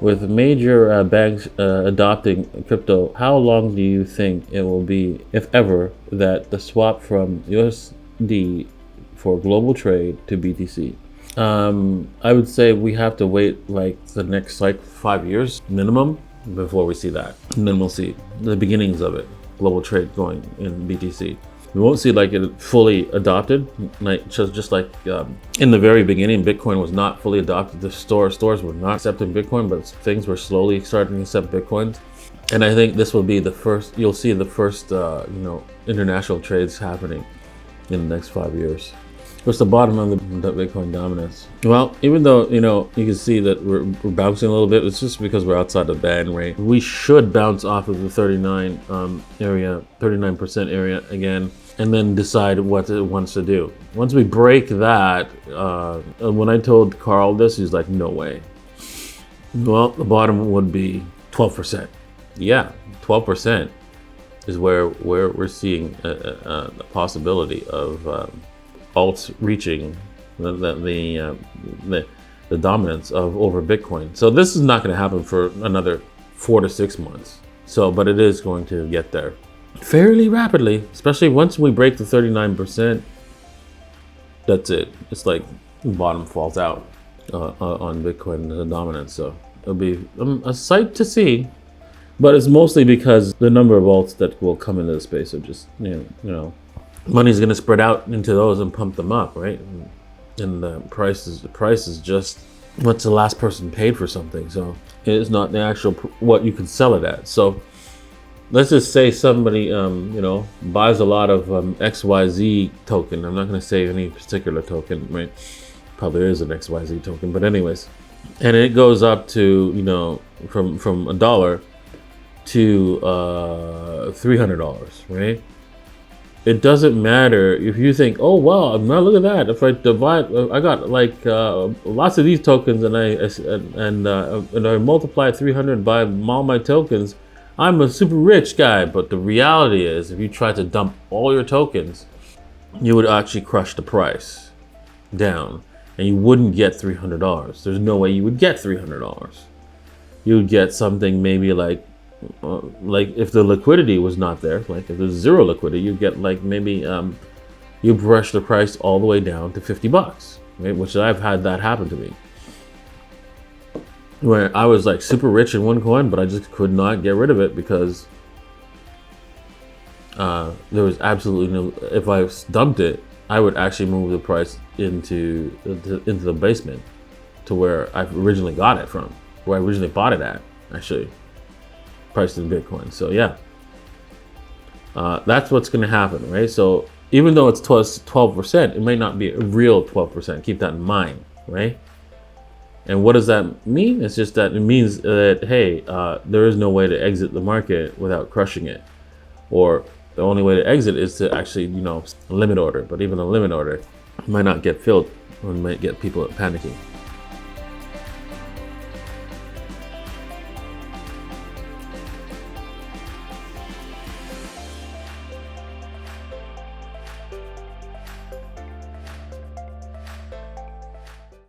With major banks adopting crypto, how long do you think it will be, if ever, that the swap from USD for global trade to BTC? I would say we have to wait like the next 5 years minimum before we see that. And then we'll see the beginnings of it, global trade going in BTC. We won't see like it fully adopted, like just like in the very beginning, Bitcoin was not fully adopted. The stores were not accepting Bitcoin, but things were slowly starting to accept Bitcoin. And I think this will be the first. You'll see the first, international trades happening in the next 5 years. What's the bottom of the Bitcoin dominance? Well, even though you can see that we're bouncing a little bit, it's just because we're outside the band rate. We should bounce off of the 39% area again, and then decide what it wants to do. Once we break that, when I told Carl this, he's like, no way. Well, the bottom would be 12%. Yeah, 12% is where we're seeing a possibility of alts reaching the dominance of over Bitcoin. So this is not going to happen for another 4 to 6 months. So, but it is going to get there fairly rapidly, especially once we break the 39%. That's it. It's like the bottom falls out on Bitcoin the dominance. So it'll be a sight to see, but it's mostly because the number of alts that will come into the space are just money's going to spread out into those and pump them up, right? And the price is just what's the last person paid for something. So it's not the actual what you can sell it at. So let's just say somebody buys a lot of XYZ token. I'm not going to say any particular token, right? Probably is an XYZ token, but anyways, and it goes up to from $1 to $300, right? It doesn't matter if you think, oh wow, now look at that. If I divide, I got like lots of these tokens, and I multiply 300 by all my tokens, I'm a super rich guy. But the reality is, if you try to dump all your tokens, you would actually crush the price down, and you wouldn't get $300. There's no way you would get $300. You would get something maybe like if the liquidity was not there, like if there's zero liquidity, you get like maybe you brush the price all the way down to $50, right? Which I've had that happen to me, where I was like super rich in one coin, but I just could not get rid of it because there was absolutely no. If I dumped it, I would actually move the price into the basement to where I originally got it from, where I originally bought it at, actually. Priced in Bitcoin. So yeah, that's what's going to happen, right? So even though it's 12%, it may not be a real 12%. Keep that in mind, right? And what does that mean? It's just that it means that, hey, there is no way to exit the market without crushing it, or the only way to exit is to actually, limit order. But even a limit order might not get filled, or might get people panicking.